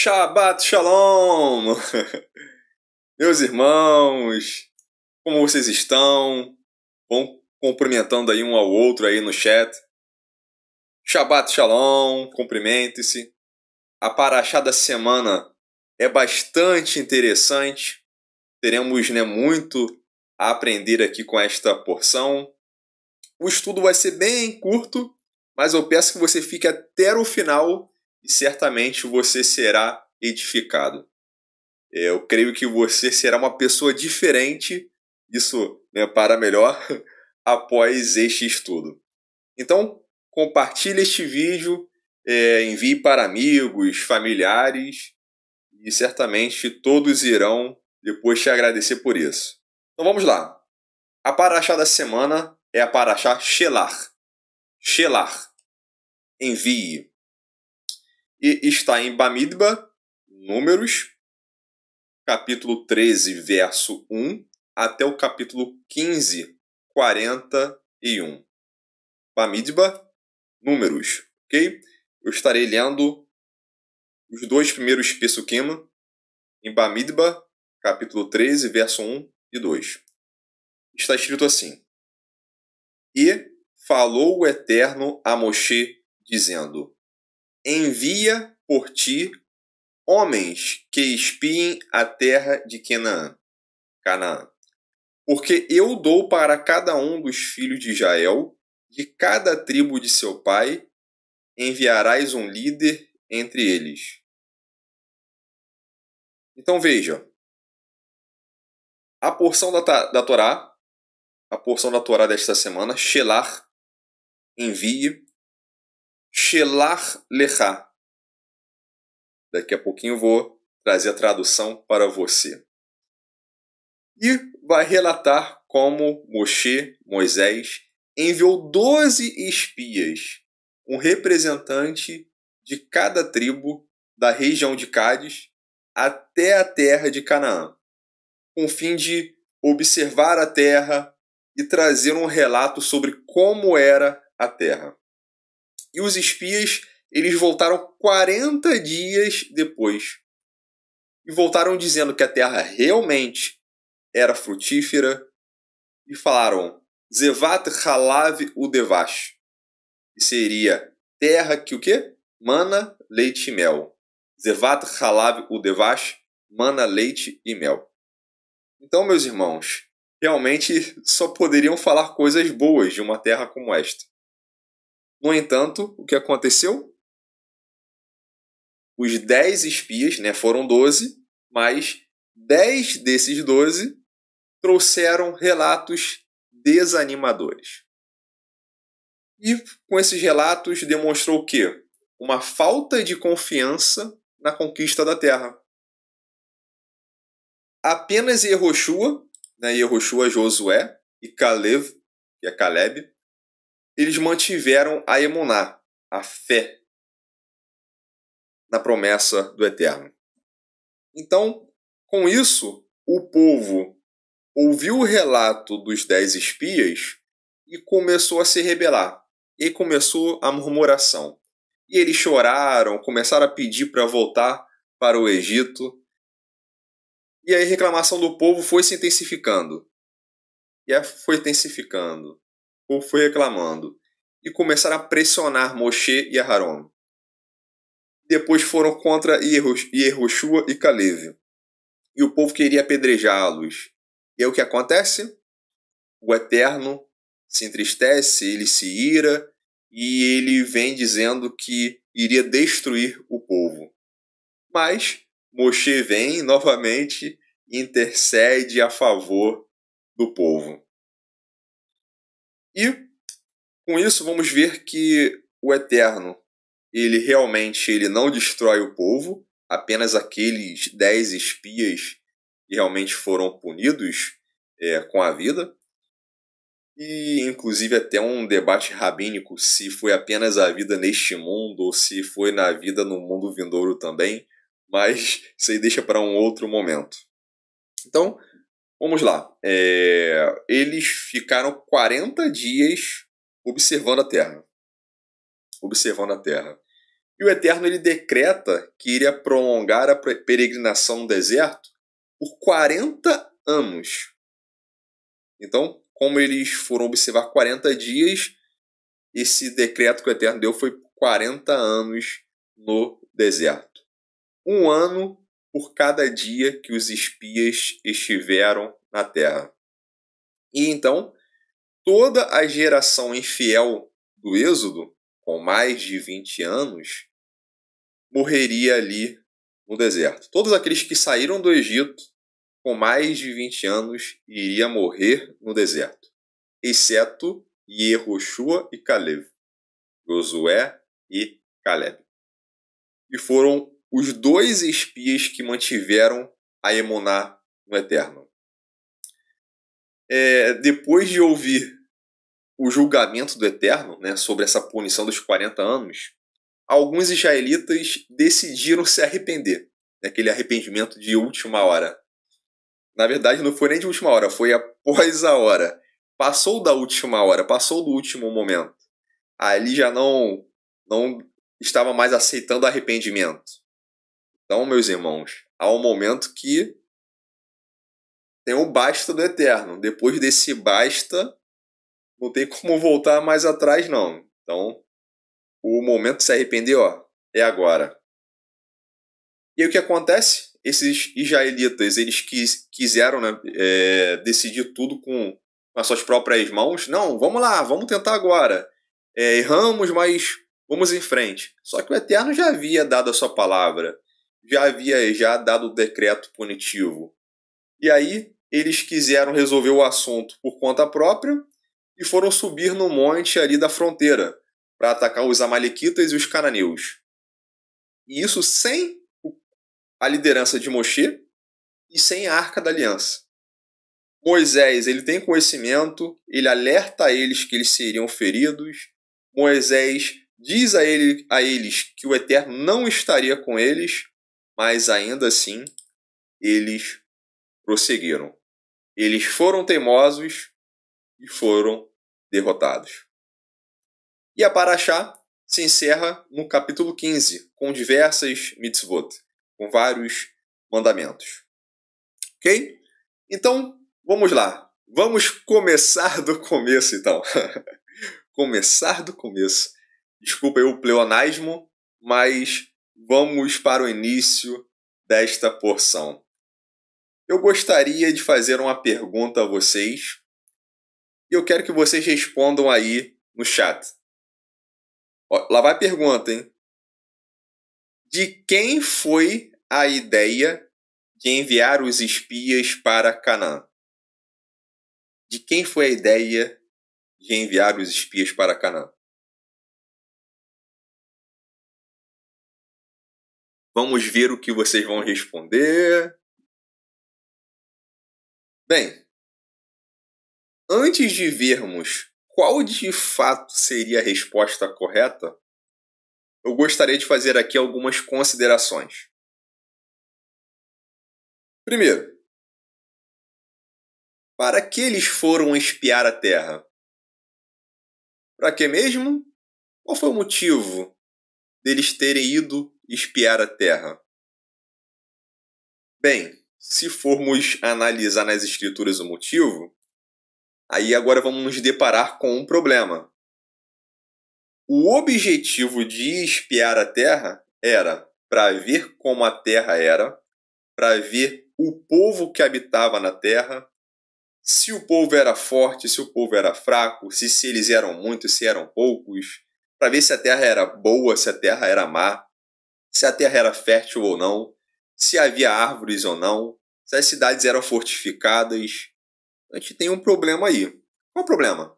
Shabbat Shalom! Meus irmãos, como vocês estão? Vão cumprimentando aí um ao outro aí no chat. Shabbat Shalom, cumprimente-se. A paraxá da semana é bastante interessante. Teremos muito a aprender aqui com esta porção. O estudo vai ser bem curto, mas eu peço que você fique até o final e certamente você será edificado. Eu creio que você será uma pessoa diferente, isso para melhor, após este estudo. Então, compartilhe este vídeo, envie para amigos, familiares, e certamente todos irão depois te agradecer por isso. Então vamos lá. A paraxá da semana é a paraxá Shelach. Shelach. Envie. E está em Bamidbar, Números, capítulo 13, verso 1, até o capítulo 15, 41. Bamidbar, Números, ok? Eu estarei lendo os dois primeiros Pesukim em Bamidbar, capítulo 13, verso 1 e 2. Está escrito assim: E falou o Eterno a Moshe, dizendo: Envia por ti homens que espiem a terra de Canaã, porque eu dou para cada um dos filhos de Israel, de cada tribo de seu pai, enviarás um líder entre eles. Então veja, a porção da Torá, a porção da Torá desta semana, Shelach, envie, Shelach lecha. Daqui a pouquinho eu vou trazer a tradução para você. E vai relatar como Moisés, enviou 12 espias, um representante de cada tribo da região de Cádiz até a terra de Canaã, com o fim de observar a terra e trazer um relato sobre como era a terra. E os espias, eles voltaram 40 dias depois. E voltaram dizendo que a terra realmente era frutífera. E falaram, Zevat Halav Udevash. Que seria terra que o quê? Mana, leite e mel. Zevat Halav Udevash, mana, leite e mel. Então, meus irmãos, realmente só poderiam falar coisas boas de uma terra como esta. No entanto, o que aconteceu? Os 10 espias, foram 12, mas 10 desses 12 trouxeram relatos desanimadores. E com esses relatos demonstrou o quê? Uma falta de confiança na conquista da terra. Apenas Yehoshua, Josué, e Caleb, que é Caleb, eles mantiveram a emuná, a fé, na promessa do Eterno. Então, com isso, o povo ouviu o relato dos 10 espias e começou a se rebelar. E aí começou a murmuração. E eles choraram, começaram a pedir para voltar para o Egito. E aí a reclamação do povo foi se intensificando. E foi intensificando. O povo foi reclamando. E começaram a pressionar Moshe e Aharon. Depois foram contra Yehoshua e Caleb. E o povo queria apedrejá-los. E aí o que acontece? O Eterno se entristece, ele se ira e ele vem dizendo que iria destruir o povo. Mas Moshe vem novamente e intercede a favor do povo. E com isso vamos ver que o Eterno, ele não destrói o povo, apenas aqueles 10 espias que realmente foram punidos com a vida. E, inclusive, até um debate rabínico se foi apenas a vida neste mundo ou se foi na vida no mundo vindouro também, mas isso aí deixa para um outro momento. Então, vamos lá. Eles ficaram 40 dias observando a Terra. E o Eterno ele decreta que iria prolongar a peregrinação no deserto por 40 anos. Então, como eles foram observar 40 dias, esse decreto que o Eterno deu foi 40 anos no deserto. 1 ano por cada dia que os espias estiveram na terra. E então, toda a geração infiel do Êxodo, com mais de 20 anos, morreria ali no deserto. Todos aqueles que saíram do Egito com mais de 20 anos iriam morrer no deserto, exceto Yehoshua e Caleb, Josué e Caleb. E foram os 2 espias que mantiveram a emuná no Eterno. Depois de ouvir o julgamento do Eterno, né, sobre essa punição dos 40 anos, alguns israelitas decidiram se arrepender, aquele arrependimento de última hora. Na verdade, não foi nem de última hora, foi após a hora. Passou da última hora, passou do último momento. Ali já não estava mais aceitando arrependimento. Então, meus irmãos, há um momento que tem o basta do Eterno. Depois desse basta, não tem como voltar mais atrás, não. Então, o momento de se arrepender, é agora. E aí o que acontece? Esses israelitas, eles quiseram, né, decidir tudo com as suas próprias mãos. Não, vamos lá, vamos tentar agora. Erramos, mas vamos em frente. Só que o Eterno já havia dado a sua palavra. Já havia dado o decreto punitivo. E aí, eles quiseram resolver o assunto por conta própria e foram subir no monte ali da fronteira para atacar os amalequitas e os cananeus. E isso sem a liderança de Moshe e sem a Arca da Aliança. Moisés, ele tem conhecimento, ele alerta eles que eles seriam feridos. Moisés diz a eles que o Eterno não estaria com eles, mas ainda assim eles prosseguiram. Eles foram teimosos e foram derrotados. E a Paraxá se encerra no capítulo 15, com diversas mitzvot, com vários mandamentos. Ok? Então, vamos lá. Vamos começar do começo, então. Começar do começo. Desculpa aí o pleonasmo, mas vamos para o início desta porção. Eu gostaria de fazer uma pergunta a vocês e eu quero que vocês respondam aí no chat. Lá vai a pergunta, hein? De quem foi a ideia de enviar os espias para Canaã? De quem foi a ideia de enviar os espias para Canaã? Vamos ver o que vocês vão responder. Bem, antes de vermos qual de fato seria a resposta correta, eu gostaria de fazer aqui algumas considerações. Primeiro, para que eles foram espiar a terra? Para que mesmo? Qual foi o motivo deles terem ido espiar a terra? Bem, se formos analisar nas escrituras o motivo, aí agora vamos nos deparar com um problema. O objetivo de espiar a terra era para ver como a terra era, para ver o povo que habitava na terra, se o povo era forte, se o povo era fraco, se eles eram muitos, se eram poucos, para ver se a terra era boa, se a terra era má, se a terra era fértil ou não, se havia árvores ou não, se as cidades eram fortificadas. A gente tem um problema aí. Qual o problema?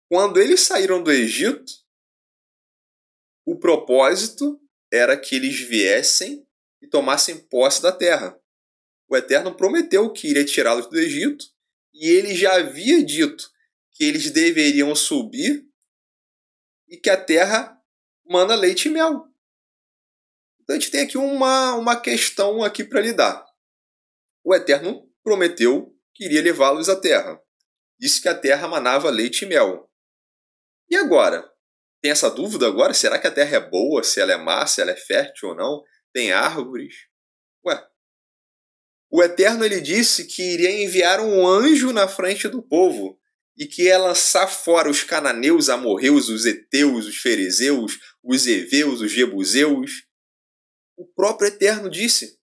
Quando eles saíram do Egito, o propósito era que eles viessem e tomassem posse da terra. O Eterno prometeu que iria tirá-los do Egito e ele já havia dito que eles deveriam subir e que a terra mana leite e mel. Então a gente tem aqui uma questão aqui para lidar. O Eterno prometeu que iria levá-los à terra. Disse que a terra manava leite e mel. E agora? Tem essa dúvida agora? Será que a terra é boa? Se ela é má? Se ela é fértil ou não? Tem árvores? Ué, o Eterno ele disse que iria enviar um anjo na frente do povo e que ia lançar fora os cananeus, amorreus, os heteus, os ferezeus, os heveus, os jebuseus. O próprio Eterno disse.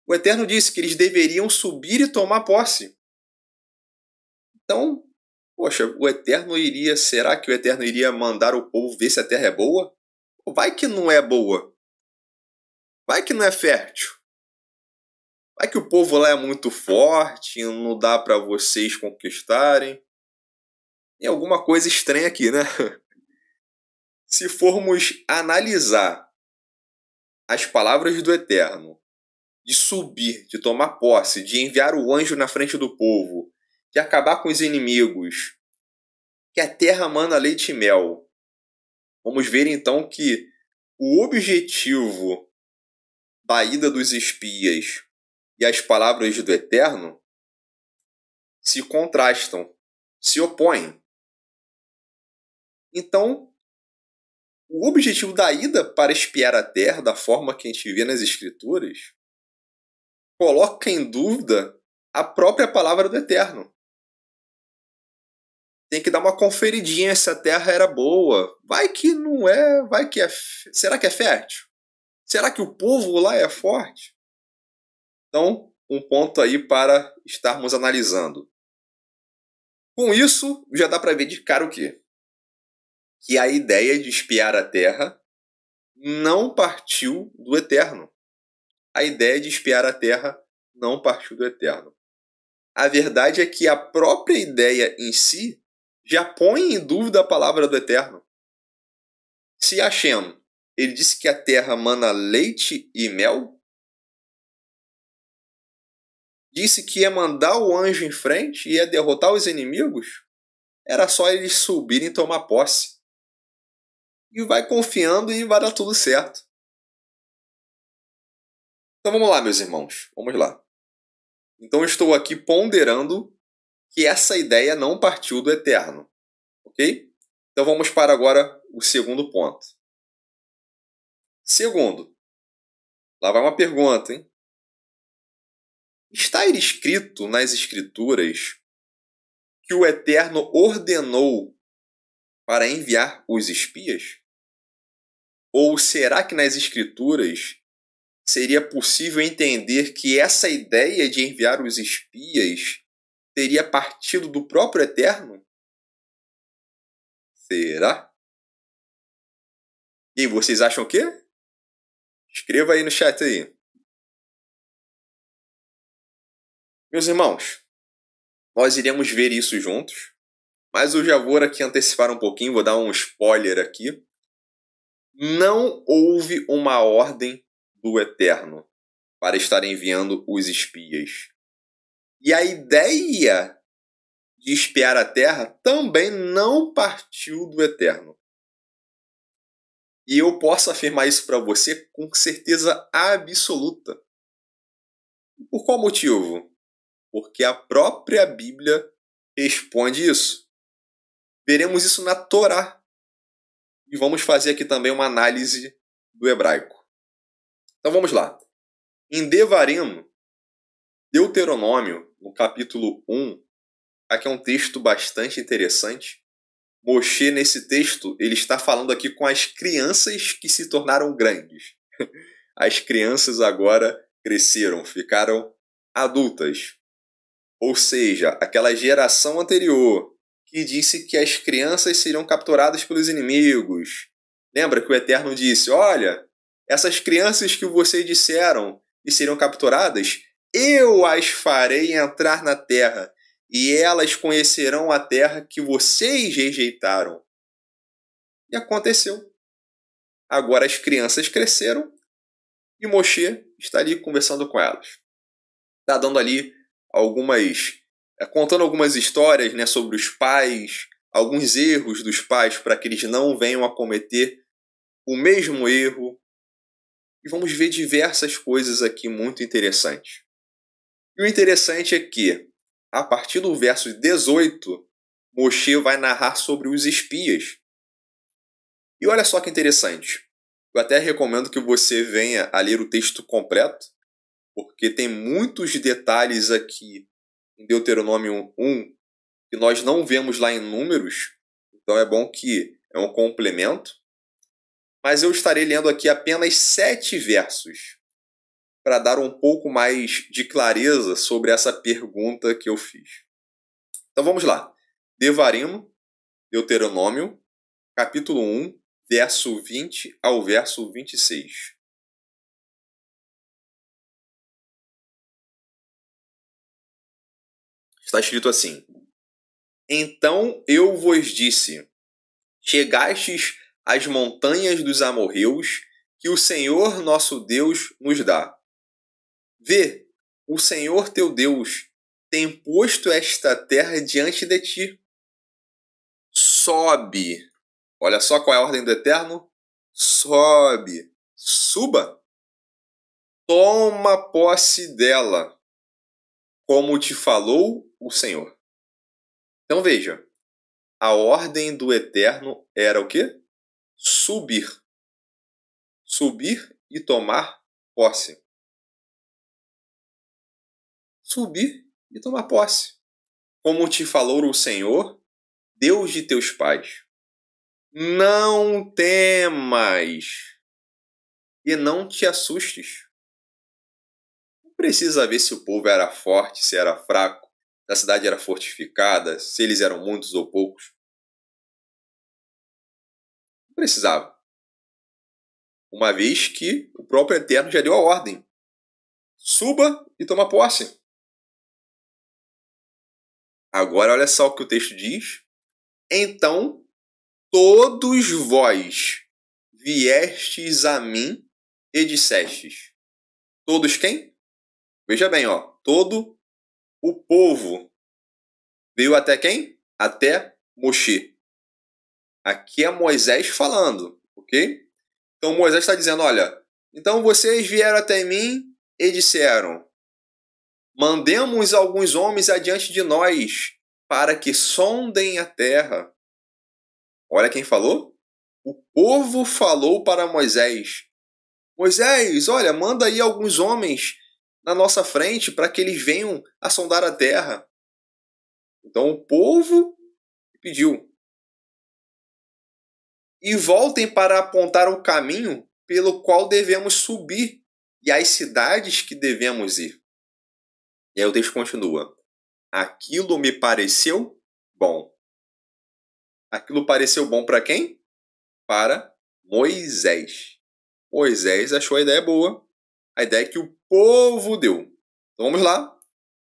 O Eterno disse que eles deveriam subir e tomar posse. Então, poxa, o Eterno iria... Será que o Eterno iria mandar o povo ver se a terra é boa? Vai que não é boa. Vai que não é fértil. Vai que o povo lá é muito forte, não dá para vocês conquistarem. Tem alguma coisa estranha aqui, né? Se formos analisar as palavras do Eterno, de subir, de tomar posse, de enviar o anjo na frente do povo, de acabar com os inimigos, que a terra mana leite e mel. Vamos ver então que o objetivo da ida dos espias e as palavras do Eterno se contrastam, se opõem. Então, o objetivo da ida para espiar a terra, da forma que a gente vê nas Escrituras, coloca em dúvida a própria palavra do Eterno. Tem que dar uma conferidinha se a terra era boa. Vai que não é, vai que é. Será que é fértil? Será que o povo lá é forte? Então, um ponto aí para estarmos analisando. Com isso, já dá para ver de cara o quê? Que a ideia de espiar a terra não partiu do Eterno. A ideia de espiar a terra não partiu do Eterno. A verdade é que a própria ideia em si já põe em dúvida a palavra do Eterno. Se Hashem, ele disse que a terra mana leite e mel, disse que ia mandar o anjo em frente e ia derrotar os inimigos, era só eles subirem e tomar posse. E vai confiando e vai dar tudo certo. Então vamos lá, meus irmãos. Vamos lá. Então eu estou aqui ponderando que essa ideia não partiu do Eterno. Ok? Então vamos para agora o segundo ponto. Segundo, lá vai uma pergunta, hein? Está escrito nas Escrituras que o Eterno ordenou para enviar os espias? Ou será que nas Escrituras seria possível entender que essa ideia de enviar os espias teria partido do próprio Eterno? Será? E vocês acham o quê? Escreva aí no chat aí. Meus irmãos, nós iremos ver isso juntos, mas eu já vou aqui antecipar um pouquinho, vou dar um spoiler aqui. Não houve uma ordem do Eterno para estar enviando os espias. E a ideia de espiar a terra também não partiu do Eterno. E eu posso afirmar isso para você com certeza absoluta. Por qual motivo? Porque a própria Bíblia responde isso. Veremos isso na Torá. E vamos fazer aqui também uma análise do hebraico. Então vamos lá. Em Devarim, Deuteronômio, no capítulo 1, aqui é um texto bastante interessante. Moshe, nesse texto, ele está falando aqui com as crianças que se tornaram grandes. As crianças agora cresceram, ficaram adultas. Ou seja, aquela geração anterior que disse que as crianças seriam capturadas pelos inimigos. Lembra que o Eterno disse, olha, essas crianças que vocês disseram que seriam capturadas, eu as farei entrar na terra, e elas conhecerão a terra que vocês rejeitaram. E aconteceu. Agora as crianças cresceram e Moshe está ali conversando com elas. Está dando ali contando algumas histórias, né, sobre os pais, alguns erros dos pais para que eles não venham a cometer o mesmo erro. E vamos ver diversas coisas aqui muito interessantes. E o interessante é que, a partir do verso 18, Moshe vai narrar sobre os espias. E olha só que interessante. Eu até recomendo que você venha a ler o texto completo, porque tem muitos detalhes aqui em Deuteronômio 1 que nós não vemos lá em Números. Então é bom que é um complemento. Mas eu estarei lendo aqui apenas 7 versos para dar um pouco mais de clareza sobre essa pergunta que eu fiz. Então vamos lá. Devarim, Deuteronômio, capítulo 1, verso 20 ao verso 26. Está escrito assim: Então eu vos disse: chegastes às montanhas dos amorreus, que o Senhor nosso Deus nos dá. Vê, o Senhor teu Deus tem posto esta terra diante de ti. Sobe. Olha só qual é a ordem do Eterno. Sobe. Suba. Toma posse dela, como te falou o Senhor. Então veja, a ordem do Eterno era o quê? Subir. Subir e tomar posse. Subir e tomar posse. Como te falou o Senhor, Deus de teus pais. Não temas e não te assustes. Não precisa ver se o povo era forte, se era fraco, se a cidade era fortificada, se eles eram muitos ou poucos. Não precisava. Uma vez que o próprio Eterno já deu a ordem. Suba e toma posse. Agora olha só o que o texto diz. Então todos vós viestes a mim e dissestes. Todos quem? Veja bem, ó. Todo o povo veio até quem? Até Moshe. Aqui é Moisés falando, ok? Então Moisés está dizendo, olha, então vocês vieram até mim e disseram, mandemos alguns homens adiante de nós para que sondem a terra. Olha quem falou. O povo falou para Moisés. Moisés, olha, manda aí alguns homens na nossa frente para que eles venham a sondar a terra. Então o povo pediu. E voltem para apontar o caminho pelo qual devemos subir e as cidades que devemos ir. E aí o texto continua. Aquilo me pareceu bom. Aquilo pareceu bom para quem? Para Moisés. Moisés achou a ideia boa. A ideia que o povo deu. Então vamos lá.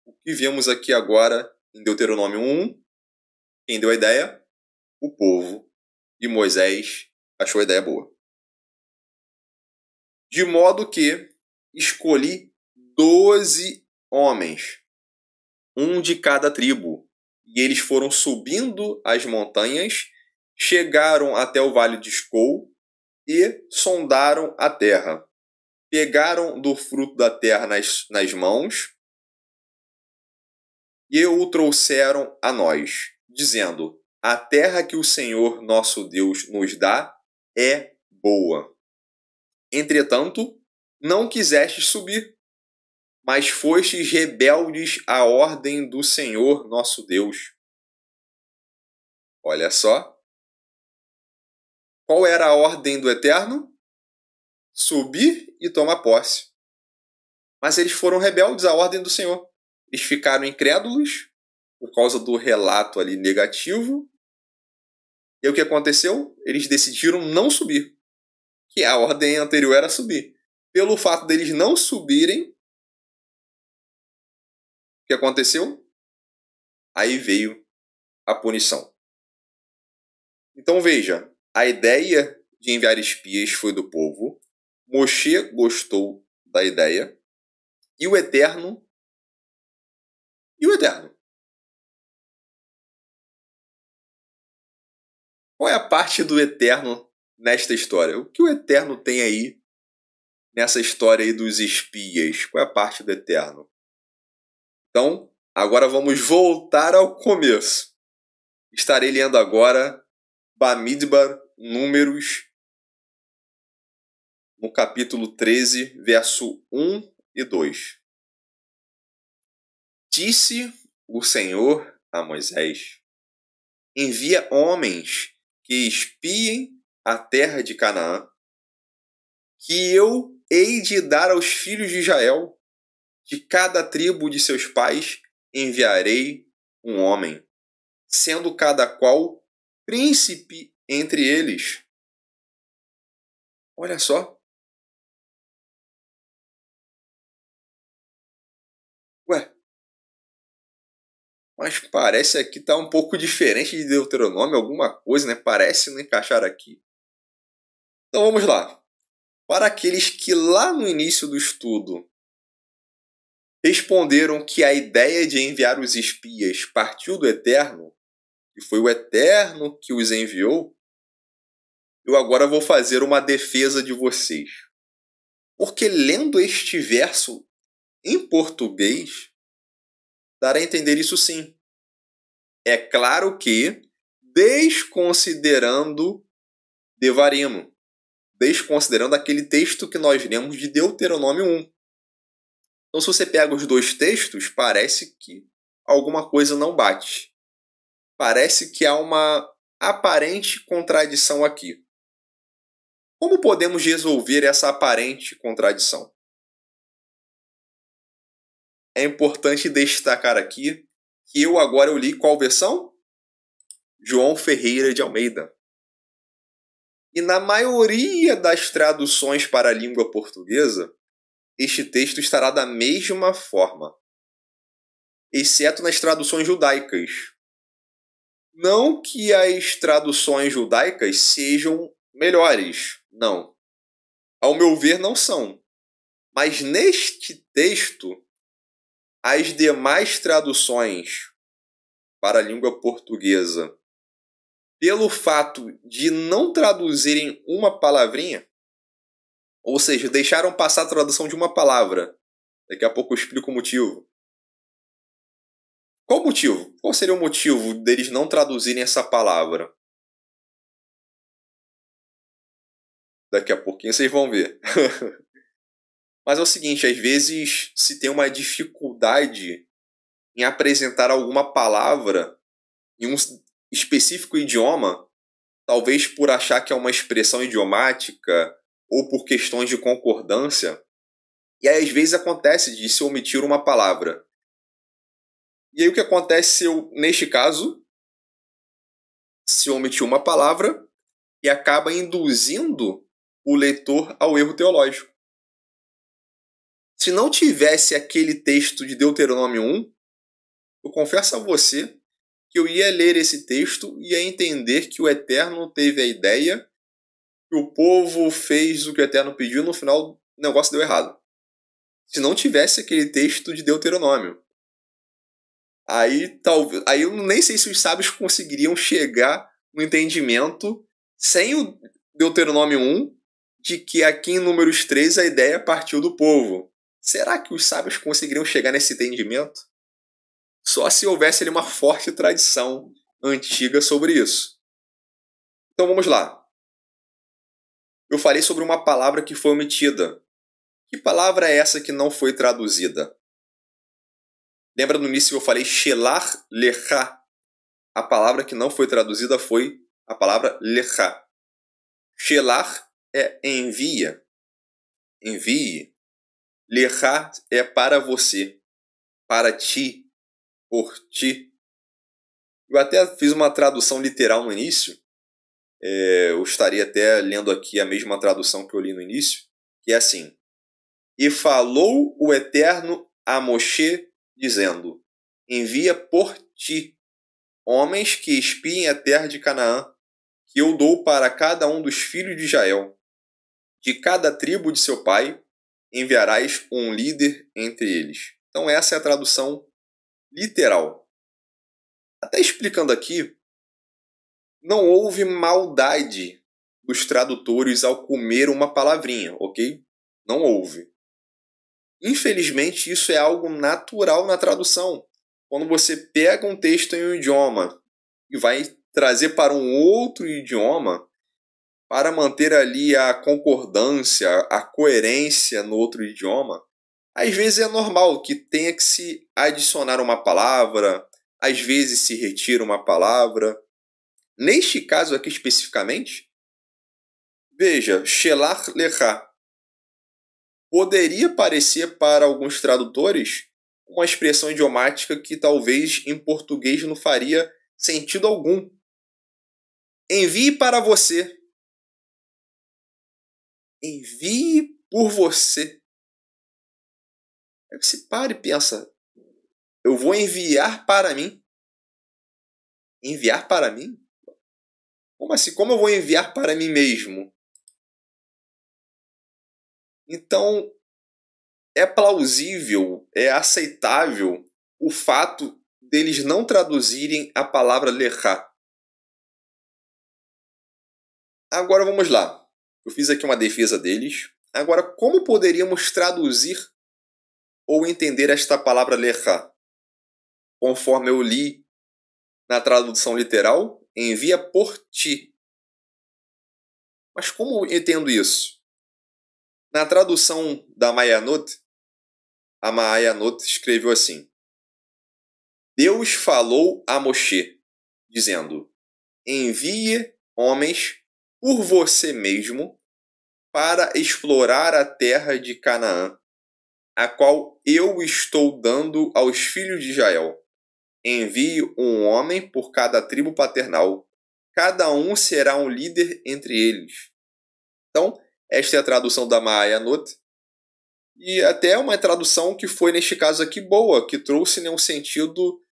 O que vimos aqui agora em Deuteronômio 1. Quem deu a ideia? O povo. E Moisés achou a ideia boa. De modo que escolhi 12 homens, um de cada tribo. E eles foram subindo as montanhas, chegaram até o vale de Escol e sondaram a terra. Pegaram do fruto da terra nas mãos e o trouxeram a nós, dizendo, a terra que o Senhor nosso Deus nos dá é boa. Entretanto, não quisestes subir, mas fostes rebeldes à ordem do Senhor nosso Deus. Olha só. Qual era a ordem do Eterno? Subir e tomar posse. Mas eles foram rebeldes à ordem do Senhor. Eles ficaram incrédulos por causa do relato ali negativo. E o que aconteceu? Eles decidiram não subir. Que a ordem anterior era subir. Pelo fato deles não subirem, o que aconteceu? Aí veio a punição. Então veja, a ideia de enviar espias foi do povo. Moshe gostou da ideia. E o Eterno? E o Eterno? Qual é a parte do Eterno nesta história? O que o Eterno tem aí nessa história aí dos espias? Qual é a parte do Eterno? Então, agora vamos voltar ao começo. Estarei lendo agora Bamidbar Números, no capítulo 13, verso 1 e 2. Disse o Senhor a Moisés: envia homens que espiem a terra de Canaã, que eu hei de dar aos filhos de Israel. De cada tribo de seus pais enviarei um homem, sendo cada qual príncipe entre eles. Olha só. Ué, mas parece aqui tá um pouco diferente de Deuteronômio, alguma coisa, né? Parece não encaixar aqui. Então vamos lá. Para aqueles que lá no início do estudo responderam que a ideia de enviar os espias partiu do Eterno, e foi o Eterno que os enviou, eu agora vou fazer uma defesa de vocês. Porque lendo este verso em português, dará a entender isso sim. É claro que, desconsiderando Devarim, desconsiderando aquele texto que nós lemos de Deuteronômio 1. Então, se você pega os dois textos, parece que alguma coisa não bate. Parece que há uma aparente contradição aqui. Como podemos resolver essa aparente contradição? É importante destacar aqui que eu li qual versão? João Ferreira de Almeida. E na maioria das traduções para a língua portuguesa, este texto estará da mesma forma, exceto nas traduções judaicas. Não que as traduções judaicas sejam melhores, não. Ao meu ver, não são. Mas neste texto, as demais traduções para a língua portuguesa, pelo fato de não traduzirem uma palavrinha, ou seja, deixaram passar a tradução de uma palavra. Daqui a pouco eu explico o motivo. Qual o motivo? Qual seria o motivo deles não traduzirem essa palavra? Daqui a pouquinho vocês vão ver. Mas é o seguinte, às vezes se tem uma dificuldade em apresentar alguma palavra em um específico idioma, talvez por achar que é uma expressão idiomática ou por questões de concordância, e aí às vezes acontece de se omitir uma palavra. E aí o que acontece neste caso, se omitir uma palavra e acaba induzindo o leitor ao erro teológico. Se não tivesse aquele texto de Deuteronômio 1, eu confesso a você que eu ia ler esse texto e ia entender que o Eterno teve a ideia, que o povo fez o que o Eterno pediu, no final o negócio deu errado. Se não tivesse aquele texto de Deuteronômio. Aí eu nem sei se os sábios conseguiriam chegar no entendimento sem o Deuteronômio 1 de que aqui em Números 3 a ideia partiu do povo. Será que os sábios conseguiriam chegar nesse entendimento? Só se houvesse ali uma forte tradição antiga sobre isso. Então vamos lá. Eu falei sobre uma palavra que foi omitida. Que palavra é essa que não foi traduzida? Lembra no início que eu falei Shelar Lecha? A palavra que não foi traduzida foi a palavra Lecha. Shelar é envia. Envie. Lecha é para você. Para ti. Por ti. Eu até fiz uma tradução literal no início. Eu estaria até lendo aqui a mesma tradução que eu li no início, que é assim: e falou o Eterno a Moshe, dizendo: envia por ti homens que espiem a terra de Canaã, que eu dou para cada um dos filhos de Israel. De cada tribo de seu pai enviarás um líder entre eles. Então essa é a tradução literal. Até explicando aqui, não houve maldade dos tradutores ao comer uma palavrinha, ok? Não houve. Infelizmente, isso é algo natural na tradução. Quando você pega um texto em um idioma e vai trazer para um outro idioma, para manter ali a concordância, a coerência no outro idioma, às vezes é normal que tenha que se adicionar uma palavra, às vezes se retira uma palavra. Neste caso aqui especificamente, veja, Shelar Lecha poderia parecer para alguns tradutores uma expressão idiomática que talvez em português não faria sentido algum. Envie para você. Envie por você. Aí você para e pensa, eu vou enviar para mim? Enviar para mim? Como assim? Como eu vou enviar para mim mesmo? Então, é plausível, é aceitável o fato deles não traduzirem a palavra lechá. Agora vamos lá. Eu fiz aqui uma defesa deles. Agora, como poderíamos traduzir ou entender esta palavra lechá? Conforme eu li na tradução literal, envia por ti. Mas como eu entendo isso? Na tradução da Mayanot, a Mayanot escreveu assim: Deus falou a Moshe, dizendo: envie homens por você mesmo para explorar a terra de Canaã, a qual eu estou dando aos filhos de Israel. Envie um homem por cada tribo paternal. Cada um será um líder entre eles. Então, esta é a tradução da Mayanot. E até uma tradução que foi, neste caso aqui, boa, que trouxe um sentido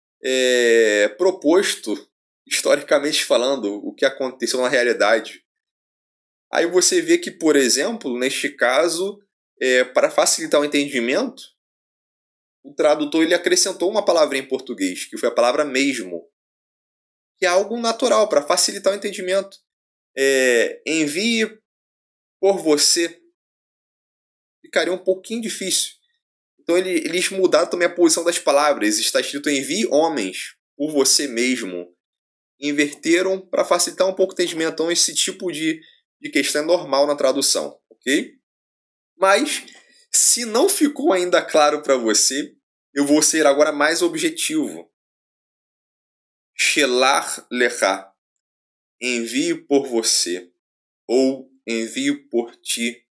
proposto, historicamente falando, o que aconteceu na realidade. Aí você vê que, por exemplo, neste caso, para facilitar o entendimento, o tradutor ele acrescentou uma palavra em português, que foi a palavra mesmo, que é algo natural, para facilitar o entendimento. Envie por você. Ficaria um pouquinho difícil. Então eles mudaram também a posição das palavras. Está escrito envie homens por você mesmo. Inverteram para facilitar um pouco o entendimento. Então esse tipo de questão é normal na tradução, ok? Mas, se não ficou ainda claro para você, eu vou ser agora mais objetivo. Shelar lecha. Envie por você. Ou envie por ti.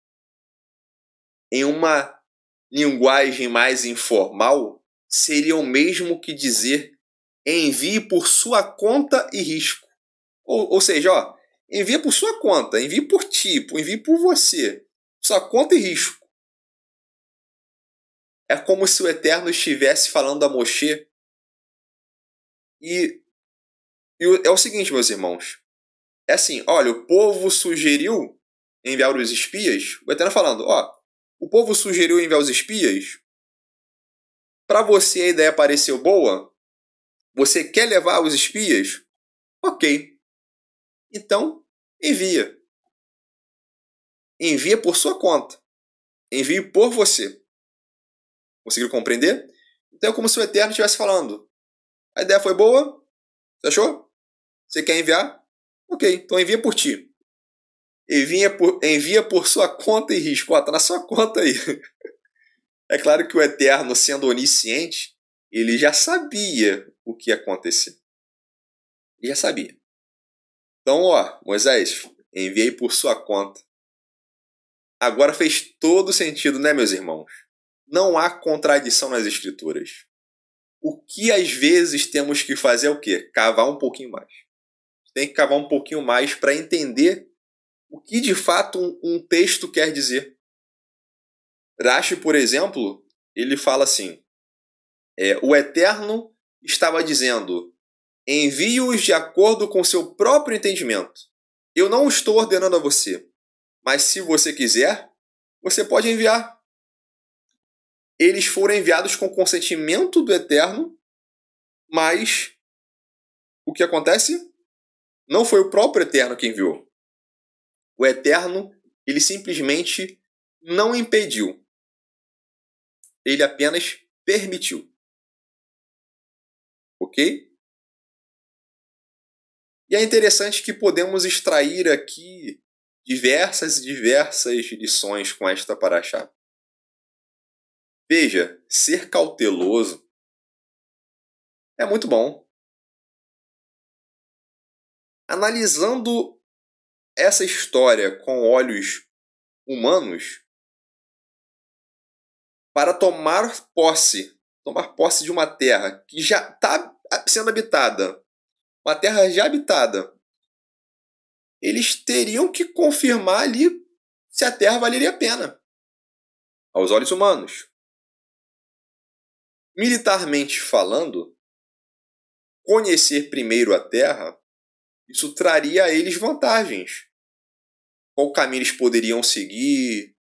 Em uma linguagem mais informal, seria o mesmo que dizer envie por sua conta e risco. Ou seja, envie por sua conta, envie por ti, envie por você. Sua conta e risco. É como se o Eterno estivesse falando a Moshe. E é o seguinte, meus irmãos. É assim, olha, o povo sugeriu enviar os espias. O Eterno falando, o povo sugeriu enviar os espias. Para você a ideia pareceu boa? Você quer levar os espias? Ok. Então, envia. Envia por sua conta. Envie por você. Conseguiu compreender? Então é como se o Eterno estivesse falando. A ideia foi boa? Você achou? Você quer enviar? Ok, então envia por ti. Envia por sua conta e risco. Tá na sua conta aí. É claro que o Eterno, sendo onisciente, ele já sabia o que ia acontecer. Ele já sabia. Então, Moisés, enviei por sua conta. Agora fez todo sentido, né, meus irmãos? Não há contradição nas escrituras. O que às vezes temos que fazer é o quê? Cavar um pouquinho mais. Tem que cavar um pouquinho mais para entender o que de fato um texto quer dizer. Rashi, por exemplo, ele fala assim, o Eterno estava dizendo, envie-os de acordo com seu próprio entendimento. Eu não estou ordenando a você, mas se você quiser, você pode enviar. Eles foram enviados com consentimento do Eterno, mas o que acontece? Não foi o próprio Eterno que enviou. O Eterno, ele simplesmente não impediu. Ele apenas permitiu. Ok? E é interessante que podemos extrair aqui diversas e diversas lições com esta paraxá. Veja, ser cauteloso é muito bom. Analisando essa história com olhos humanos, para tomar posse de uma terra que já está sendo habitada, uma terra já habitada, eles teriam que confirmar ali se a terra valeria a pena, aos olhos humanos. Militarmente falando, conhecer primeiro a terra, isso traria a eles vantagens. Qual caminho eles poderiam seguir,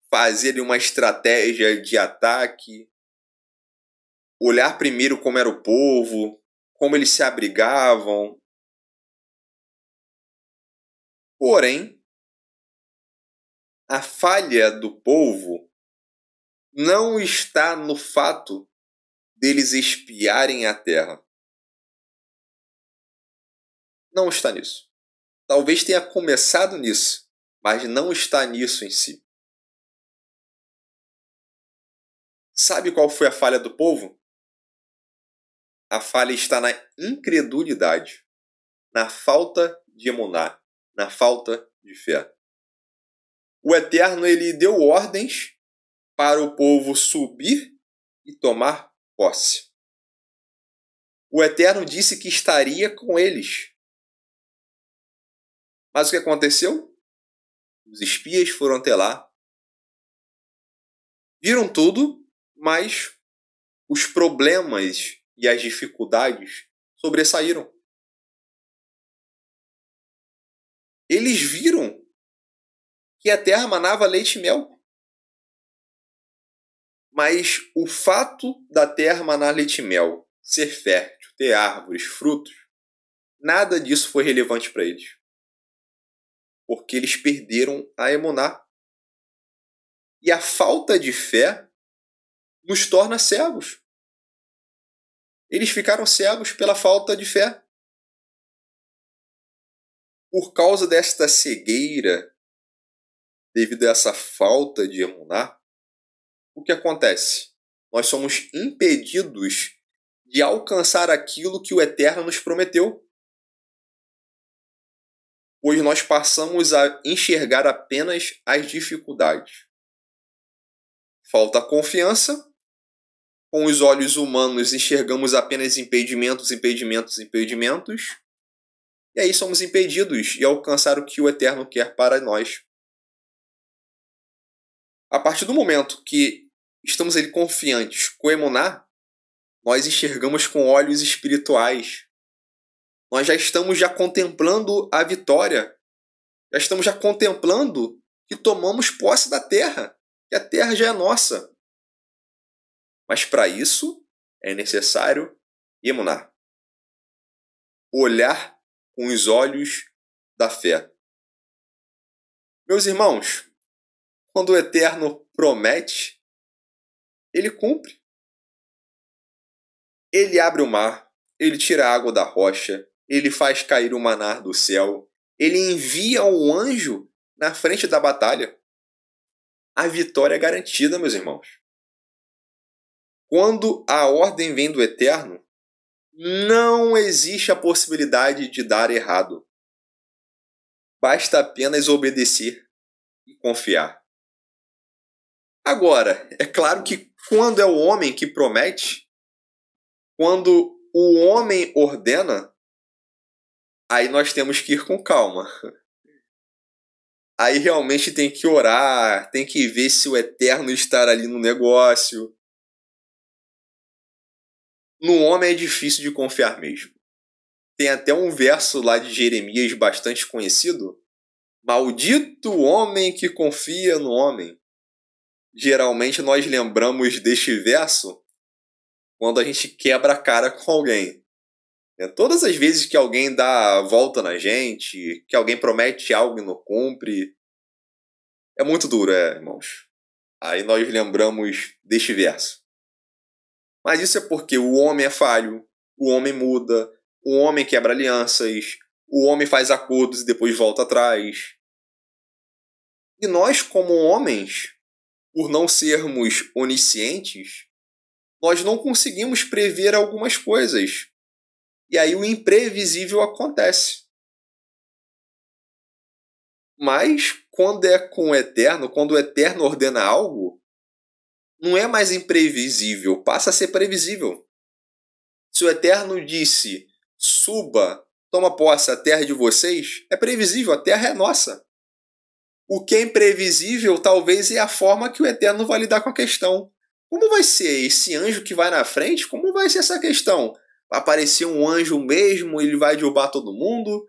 fazer uma estratégia de ataque, olhar primeiro como era o povo, como eles se abrigavam. Porém, a falha do povo não está no fato deles espiarem a terra. Não está nisso. Talvez tenha começado nisso, mas não está nisso em si. Sabe qual foi a falha do povo? A falha está na incredulidade, na falta de emuná, na falta de fé. O Eterno ele deu ordens para o povo subir e tomar posse. O Eterno disse que estaria com eles. Mas o que aconteceu? Os espias foram até lá, viram tudo, mas os problemas e as dificuldades sobressaíram. Eles viram que a terra manava leite e mel. Mas o fato da terra manar leite e mel, ser fértil, ter árvores, frutos, nada disso foi relevante para eles. Porque eles perderam a emuná. E a falta de fé nos torna cegos. Eles ficaram cegos pela falta de fé. Por causa desta cegueira, devido a essa falta de emuná, o que acontece? Nós somos impedidos de alcançar aquilo que o Eterno nos prometeu. Pois nós passamos a enxergar apenas as dificuldades. Falta confiança. Com os olhos humanos enxergamos apenas impedimentos. E aí somos impedidos de alcançar o que o Eterno quer para nós. A partir do momento que estamos ali confiantes com emuná, nós enxergamos com olhos espirituais. Nós já estamos contemplando a vitória. Já estamos contemplando que tomamos posse da terra. Que a terra já é nossa. Mas para isso é necessário emuná. Olhar com os olhos da fé. Meus irmãos, quando o Eterno promete, ele cumpre. Ele abre o mar, ele tira a água da rocha, ele faz cair o maná do céu, ele envia um anjo na frente da batalha. A vitória é garantida, meus irmãos. Quando a ordem vem do Eterno, não existe a possibilidade de dar errado. Basta apenas obedecer e confiar. Agora, é claro que quando é o homem que promete, quando o homem ordena, aí nós temos que ir com calma. Aí realmente tem que orar, tem que ver se o Eterno está ali no negócio. No homem é difícil de confiar mesmo. Tem até um verso lá de Jeremias bastante conhecido. Maldito o homem que confia no homem. Geralmente nós lembramos deste verso quando a gente quebra a cara com alguém. Todas as vezes que alguém dá a volta na gente, que alguém promete algo e não cumpre, é muito duro, irmãos. Aí nós lembramos deste verso. Mas isso é porque o homem é falho, o homem muda, o homem quebra alianças, o homem faz acordos e depois volta atrás. E nós, como homens, por não sermos oniscientes, nós não conseguimos prever algumas coisas. E aí o imprevisível acontece. Mas quando é com o Eterno, quando o Eterno ordena algo, não é mais imprevisível, passa a ser previsível. Se o Eterno disse, suba, toma posse, a terra é de vocês, é previsível, a terra é nossa. O que é imprevisível talvez é a forma que o Eterno vai lidar com a questão. Como vai ser esse anjo que vai na frente? Como vai ser essa questão? Vai aparecer um anjo mesmo, ele vai derrubar todo mundo?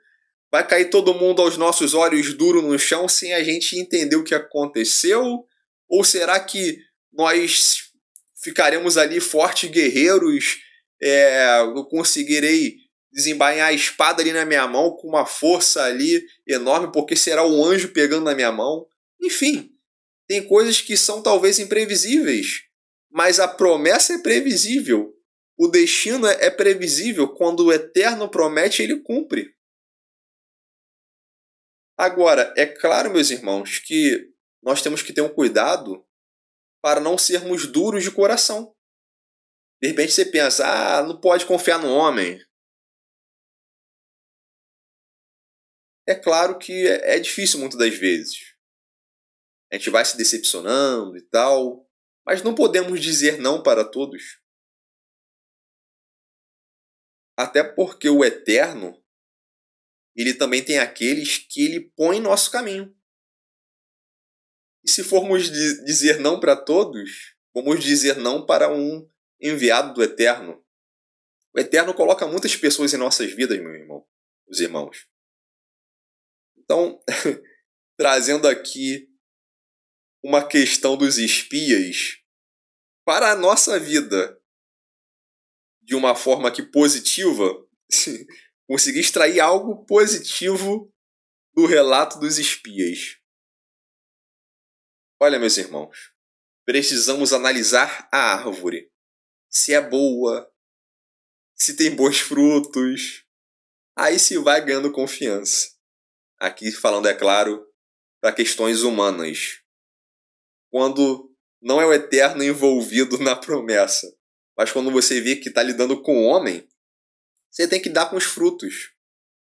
Vai cair todo mundo aos nossos olhos duro no chão sem a gente entender o que aconteceu? Ou será que nós ficaremos ali fortes guerreiros? Eu conseguirei desembainhar a espada ali na minha mão com uma força ali enorme, porque será um anjo pegando na minha mão. Enfim, tem coisas que são talvez imprevisíveis, mas a promessa é previsível. O destino é previsível. Quando o Eterno promete, ele cumpre. Agora, é claro, meus irmãos, que nós temos que ter um cuidado para não sermos duros de coração. De repente você pensa, não pode confiar no homem. É claro que é difícil muitas das vezes. A gente vai se decepcionando e tal, mas não podemos dizer não para todos. Até porque o Eterno, ele também tem aqueles que ele põe em nosso caminho. E se formos dizer não para todos, vamos dizer não para um enviado do Eterno. O Eterno coloca muitas pessoas em nossas vidas, meu irmão, os irmãos. Então, trazendo aqui uma questão dos espias para a nossa vida de uma forma que positiva, conseguir extrair algo positivo do relato dos espias. Olha, meus irmãos, precisamos analisar a árvore. Se é boa, se tem bons frutos. Aí se vai ganhando confiança. Aqui falando, é claro, para questões humanas. Quando não é o Eterno envolvido na promessa, mas quando você vê que está lidando com o homem, você tem que dar com os frutos.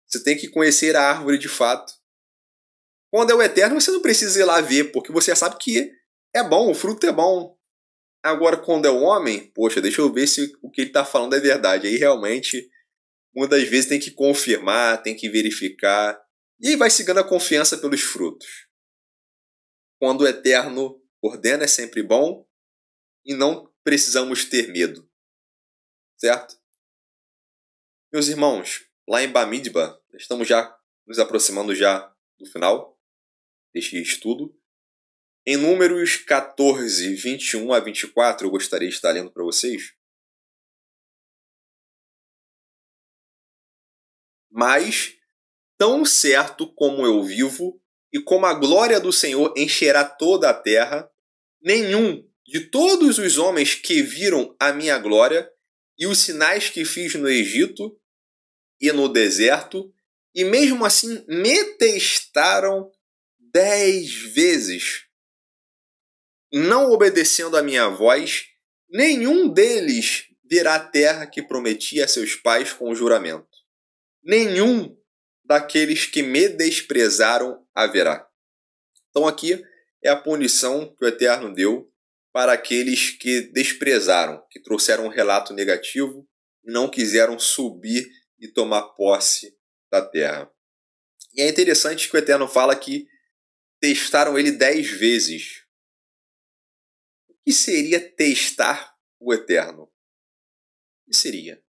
Você tem que conhecer a árvore de fato. Quando é o Eterno, você não precisa ir lá ver, porque você sabe que é bom, o fruto é bom. Agora, quando é o homem, poxa, deixa eu ver se o que ele está falando é verdade. Aí, realmente, muitas vezes tem que confirmar, tem que verificar. E aí vai se ganhando a confiança pelos frutos. Quando o Eterno ordena, é sempre bom e não precisamos ter medo. Certo? Meus irmãos, lá em Bamidbar, estamos já nos aproximando já do final deste estudo. Em Números 14, 21 a 24, eu gostaria de estar lendo para vocês. Mas, tão certo como eu vivo, e como a glória do Senhor encherá toda a terra, nenhum de todos os homens que viram a minha glória e os sinais que fiz no Egito e no deserto, e mesmo assim me testaram 10 vezes, não obedecendo a minha voz, nenhum deles verá a terra que prometi a seus pais com juramento. Nenhum daqueles que me desprezaram haverá. Então aqui é a punição que o Eterno deu para aqueles que desprezaram, que trouxeram um relato negativo e não quiseram subir e tomar posse da terra. E é interessante que o Eterno fala que testaram ele 10 vezes. O que seria testar o Eterno? O que seria?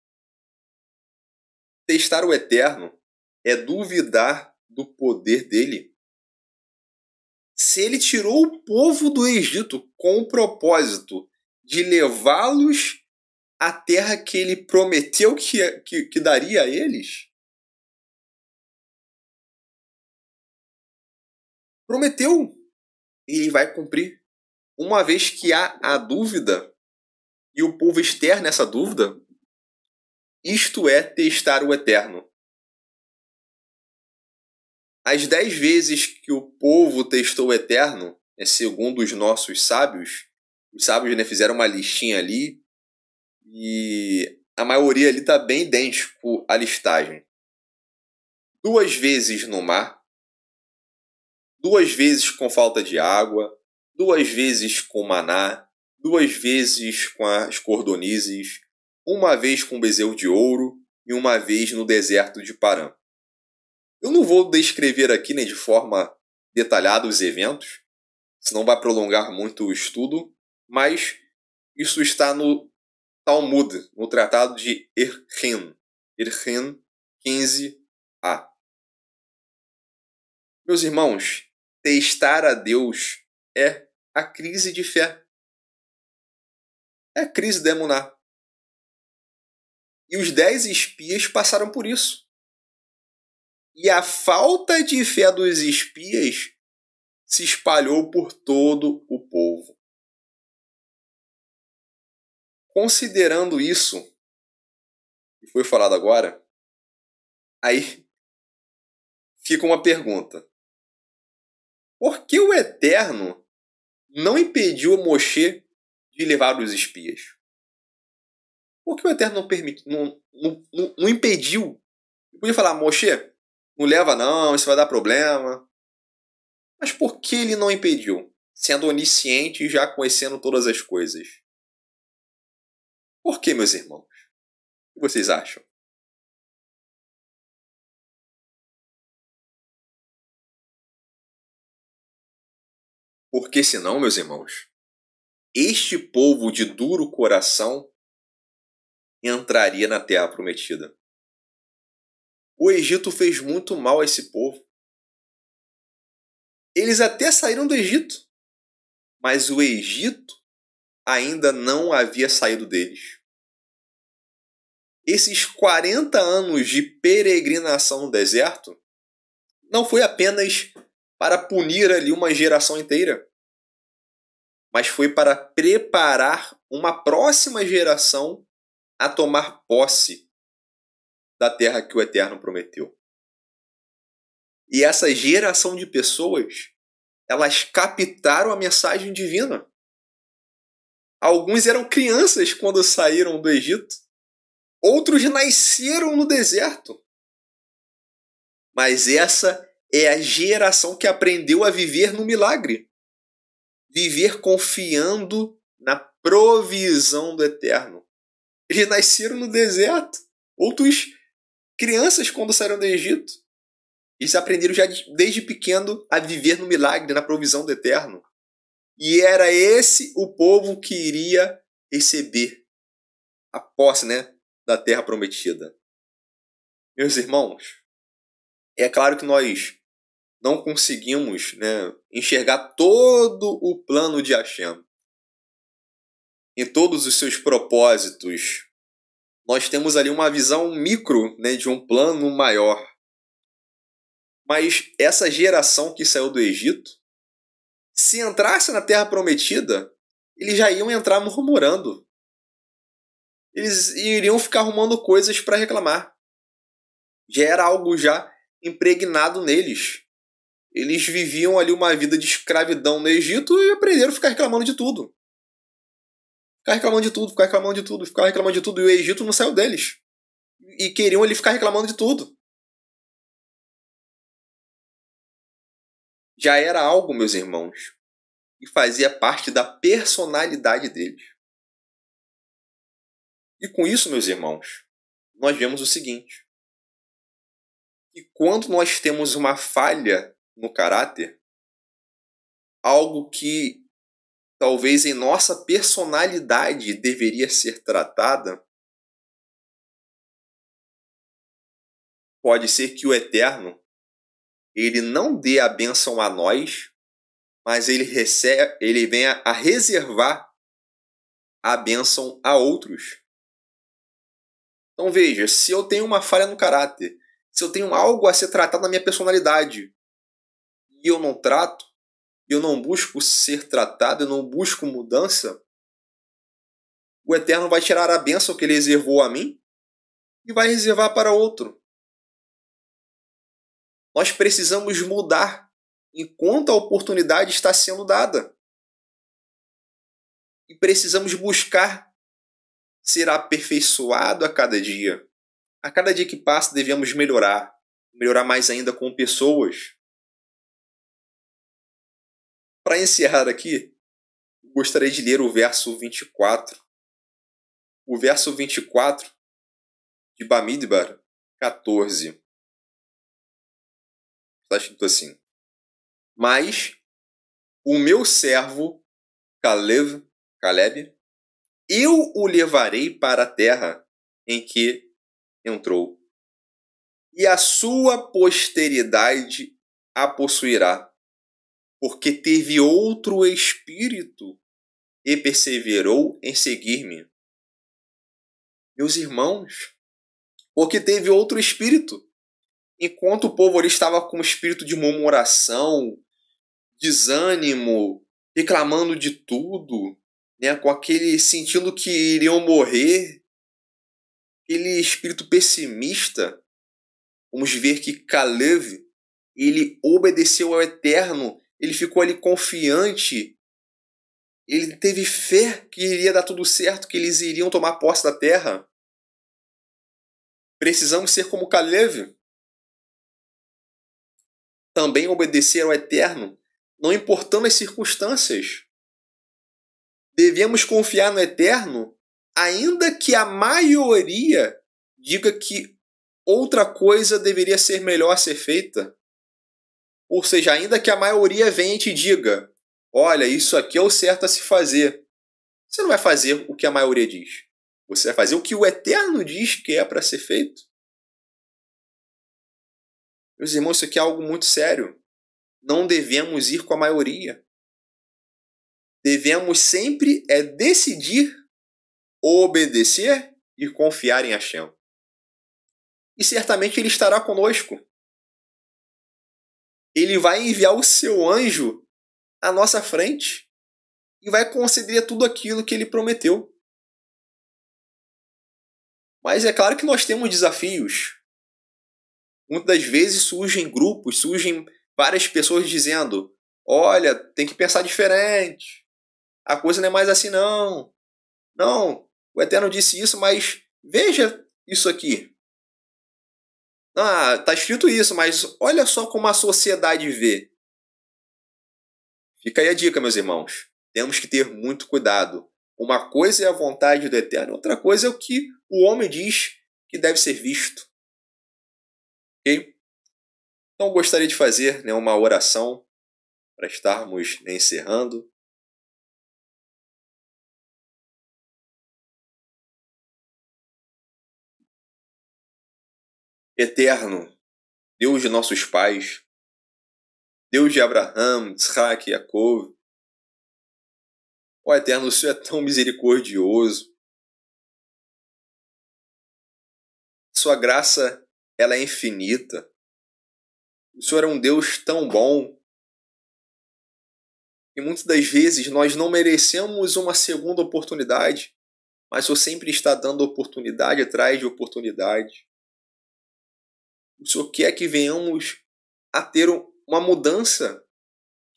Testar o Eterno é duvidar do poder dele. Se ele tirou o povo do Egito com o propósito de levá-los à terra que ele prometeu que daria a eles, prometeu, ele vai cumprir. Uma vez que há a dúvida e o povo externa essa dúvida, isto é testar o Eterno. As 10 vezes que o povo testou o Eterno, segundo os nossos sábios, os sábios, né, fizeram uma listinha ali, e a maioria ali está bem idêntico à listagem. 2 vezes no mar, 2 vezes com falta de água, 2 vezes com maná, 2 vezes com as cordonizes, 1 vez com bezerro de ouro e 1 vez no deserto de Parã. Eu não vou descrever aqui, né, de forma detalhada os eventos, senão vai prolongar muito o estudo, mas isso está no Talmud, no Tratado de Erchin, Erchin 15a. Meus irmãos, testar a Deus é a crise de fé. É a crise da emuná. E os 10 espias passaram por isso. E a falta de fé dos espias se espalhou por todo o povo. Considerando isso, que foi falado agora, aí fica uma pergunta. Por que o Eterno não impediu Moshe de levar os espias? Por que o Eterno não impediu? Ele podia falar, Moshe, não leva não, isso vai dar problema. Mas por que ele não impediu? Sendo onisciente e já conhecendo todas as coisas. Por que, meus irmãos? O que vocês acham? Porque senão, meus irmãos, este povo de duro coração entraria na terra prometida. O Egito fez muito mal a esse povo. Eles até saíram do Egito, mas o Egito ainda não havia saído deles. Esses 40 anos de peregrinação no deserto não foi apenas para punir ali uma geração inteira, mas foi para preparar uma próxima geração a tomar posse da terra que o Eterno prometeu. E essa geração de pessoas, elas captaram a mensagem divina. Alguns eram crianças quando saíram do Egito. Outros nasceram no deserto. Mas essa é a geração que aprendeu a viver no milagre. Viver confiando na provisão do Eterno. Eles nasceram no deserto. Outros crianças quando saíram do Egito. Eles aprenderam já desde pequeno a viver no milagre, na provisão do Eterno. E era esse o povo que iria receber a posse, né, da terra prometida. Meus irmãos, é claro que nós não conseguimos, né, enxergar todo o plano de Hashem. Em todos os seus propósitos, nós temos ali uma visão micro, né, de um plano maior. Mas essa geração que saiu do Egito, se entrasse na Terra Prometida, eles já iam entrar murmurando. Eles iriam ficar arrumando coisas para reclamar. Já era algo já impregnado neles. Eles viviam ali uma vida de escravidão no Egito e aprenderam a ficar reclamando de tudo. Ficar reclamando de tudo, ficar reclamando de tudo, ficar reclamando de tudo. E o Egito não saiu deles. E queriam ali ficar reclamando de tudo. Já era algo, meus irmãos, que fazia parte da personalidade deles. E com isso, meus irmãos, nós vemos o seguinte: que quando nós temos uma falha no caráter, algo que talvez em nossa personalidade deveria ser tratada, pode ser que o Eterno ele não dê a bênção a nós, mas ele venha a reservar a bênção a outros. Então veja, se eu tenho uma falha no caráter, se eu tenho algo a ser tratado na minha personalidade, e eu não trato, eu não busco ser tratado, eu não busco mudança, o Eterno vai tirar a bênção que ele reservou a mim e vai reservar para outro. Nós precisamos mudar enquanto a oportunidade está sendo dada. E precisamos buscar ser aperfeiçoado a cada dia. A cada dia que passa, devemos melhorar mais ainda com pessoas. Para encerrar aqui, gostaria de ler o verso 24. O verso 24 de Bamidbar 14. Está escrito assim: Mas o meu servo Caleb, eu o levarei para a terra em que entrou, e a sua posteridade a possuirá, porque teve outro espírito e perseverou em seguir-me. Meus irmãos, porque teve outro espírito. Enquanto o povo ali estava com um espírito de murmuração, desânimo, reclamando de tudo, né, com aquele sentindo que iriam morrer, aquele espírito pessimista, vamos ver que Caleb, ele obedeceu ao Eterno, ele ficou ali confiante, ele teve fé que iria dar tudo certo, que eles iriam tomar posse da terra. Precisamos ser como Caleb. Também obedecer ao Eterno, não importando as circunstâncias. Devemos confiar no Eterno, ainda que a maioria diga que outra coisa deveria ser melhor a ser feita. Ou seja, ainda que a maioria venha e te diga: olha, isso aqui é o certo a se fazer. Você não vai fazer o que a maioria diz. Você vai fazer o que o Eterno diz que é para ser feito. Meus irmãos, isso aqui é algo muito sério. Não devemos ir com a maioria. Devemos sempre decidir, obedecer e confiar em Hashem. E certamente Ele estará conosco. Ele vai enviar o seu anjo à nossa frente e vai conceder tudo aquilo que Ele prometeu. Mas é claro que nós temos desafios. Muitas das vezes surgem grupos, surgem várias pessoas dizendo: olha, tem que pensar diferente. A coisa não é mais assim, não. Não, o Eterno disse isso, mas veja isso aqui. Ah, está escrito isso, mas olha só como a sociedade vê. Fica aí a dica, meus irmãos. Temos que ter muito cuidado. Uma coisa é a vontade do Eterno, outra coisa é o que o homem diz que deve ser visto. Ok? Então, gostaria de fazer uma oração para estarmos encerrando. Eterno, Deus de nossos pais, Deus de Abraão, Isaac e Jacó, ó Eterno, o Senhor é tão misericordioso. Sua graça, ela é infinita. O Senhor é um Deus tão bom. E muitas das vezes nós não merecemos uma segunda oportunidade, mas o Senhor sempre está dando oportunidade atrás de oportunidade. O Senhor quer que venhamos a ter uma mudança,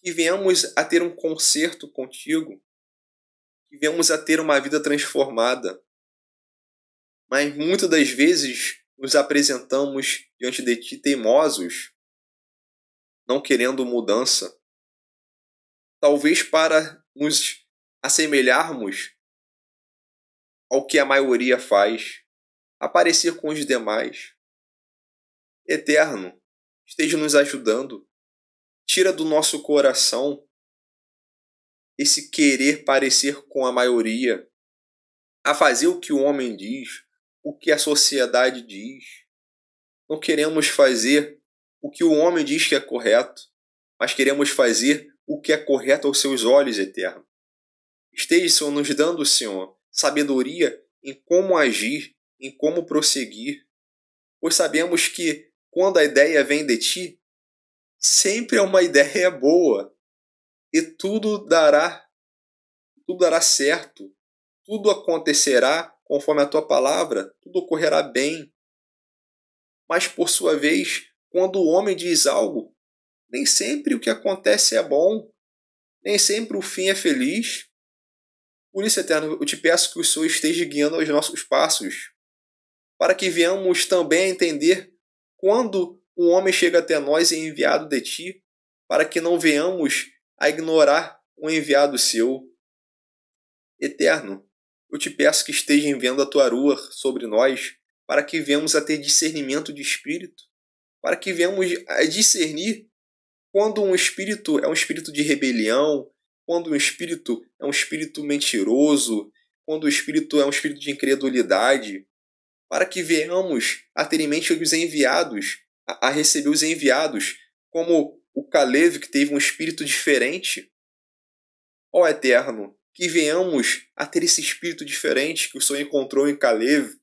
que venhamos a ter um conserto contigo, que venhamos a ter uma vida transformada. Mas muitas das vezes nos apresentamos diante de Ti teimosos, não querendo mudança. Talvez para nos assemelharmos ao que a maioria faz, aparecer com os demais. Eterno, esteja nos ajudando. Tira do nosso coração esse querer parecer com a maioria, a fazer o que o homem diz, o que a sociedade diz. Não queremos fazer o que o homem diz que é correto, mas queremos fazer o que é correto aos seus olhos, Eterno. Esteja, Senhor, nos dando, Senhor, sabedoria em como agir, em como prosseguir, pois sabemos que quando a ideia vem de Ti, sempre é uma ideia boa e tudo dará certo, tudo acontecerá conforme a Tua palavra, tudo ocorrerá bem. Mas, por sua vez, quando o homem diz algo, nem sempre o que acontece é bom, nem sempre o fim é feliz. Por isso, Eterno, eu te peço que o Senhor esteja guiando os nossos passos, para que venhamos também a entender quando um homem chega até nós e é enviado de ti, para que não venhamos a ignorar um enviado seu. Eterno, eu te peço que esteja enviando a tua ruach sobre nós, para que venhamos a ter discernimento de espírito, para que venhamos a discernir quando um espírito é um espírito de rebelião, quando um espírito é um espírito mentiroso, quando o espírito é um espírito de incredulidade, para que venhamos a ter em mente os enviados, a receber os enviados, como o Caleb, que teve um espírito diferente. Ó Eterno, que venhamos a ter esse espírito diferente que o Senhor encontrou em Caleb,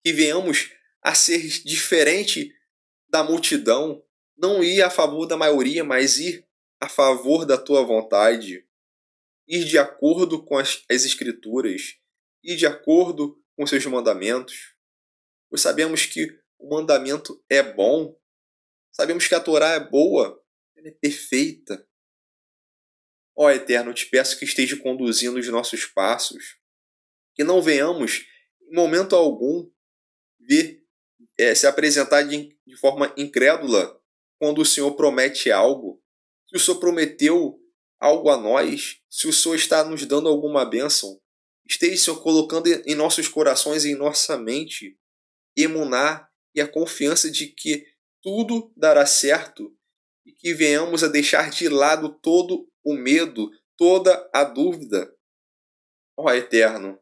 que venhamos a ser diferente da multidão, não ir a favor da maioria, mas ir a favor da tua vontade, ir de acordo com as Escrituras, ir de acordo com os seus mandamentos. Pois sabemos que o mandamento é bom, sabemos que a Torá é boa, ela é perfeita. Ó Eterno, eu te peço que esteja conduzindo os nossos passos, que não venhamos, em momento algum, se apresentar de forma incrédula quando o Senhor promete algo. Se o Senhor prometeu algo a nós, se o Senhor está nos dando alguma bênção, esteja, Senhor, colocando em nossos corações e em nossa mente emuná e a confiança de que tudo dará certo e que venhamos a deixar de lado todo o medo, toda a dúvida. Ó Eterno,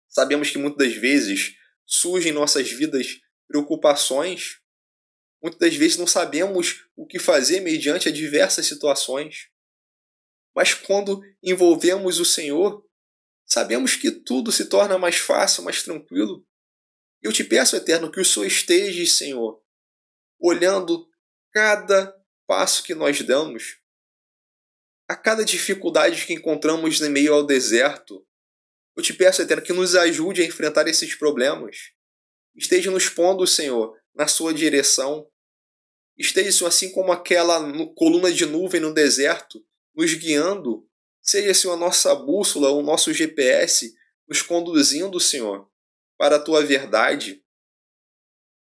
sabemos que muitas das vezes surgem em nossas vidas preocupações, muitas das vezes não sabemos o que fazer mediante a diversas situações. Mas quando envolvemos o Senhor, sabemos que tudo se torna mais fácil, mais tranquilo. Eu te peço, Eterno, que o Senhor esteja, Senhor, olhando cada passo que nós damos, a cada dificuldade que encontramos em meio ao deserto. Eu te peço, Eterno, que nos ajude a enfrentar esses problemas. Esteja nos pondo, Senhor, na sua direção. Esteja, Senhor, assim como aquela coluna de nuvem no deserto, nos guiando. Seja, Senhor, a nossa bússola, o nosso GPS, nos conduzindo, Senhor, para a Tua verdade.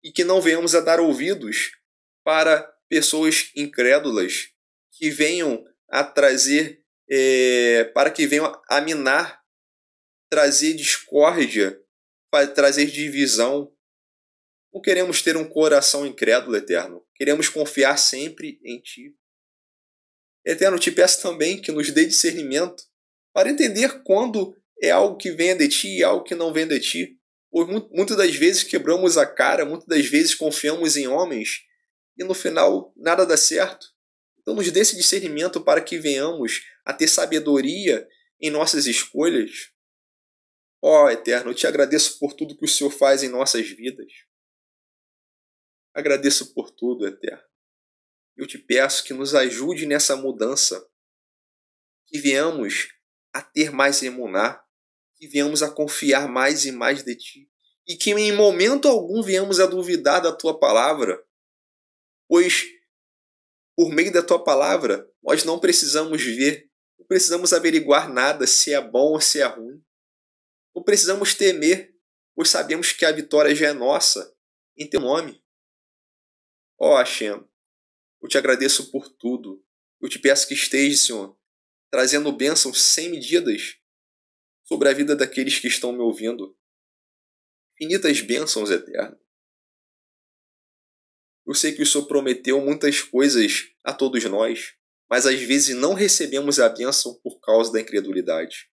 E que não venhamos a dar ouvidos para pessoas incrédulas que venham a trazer, para que venham a minar, trazer discórdia, trazer divisão. Não queremos ter um coração incrédulo, Eterno. Queremos confiar sempre em Ti. Eterno, te peço também que nos dê discernimento para entender quando é algo que venha de Ti e algo que não vem de Ti. Pois muitas das vezes quebramos a cara, muitas das vezes confiamos em homens e no final nada dá certo. Então nos dê esse discernimento para que venhamos a ter sabedoria em nossas escolhas. Ó Eterno, eu te agradeço por tudo que o Senhor faz em nossas vidas. Agradeço por tudo, Eterno. Eu te peço que nos ajude nessa mudança, que venhamos a ter mais emuná, que venhamos a confiar mais e mais de Ti, e que em momento algum venhamos a duvidar da Tua palavra, pois por meio da Tua palavra nós não precisamos ver, não precisamos averiguar nada se é bom ou se é ruim, não precisamos temer, pois sabemos que a vitória já é nossa em Teu nome. Ó Hashem, eu te agradeço por tudo. Eu te peço que esteja, Senhor, trazendo bênçãos sem medidas sobre a vida daqueles que estão me ouvindo. Infinitas bênçãos, Eterno. Eu sei que o Senhor prometeu muitas coisas a todos nós, mas às vezes não recebemos a bênção por causa da incredulidade.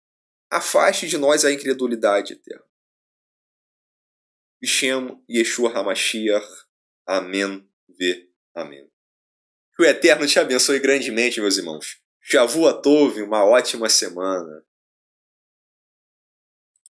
Afaste de nós a incredulidade, Eterno. Bishem Yeshua HaMashiach. Amém. Amém. Que o Eterno te abençoe grandemente, meus irmãos. Shavu Tov, uma ótima semana.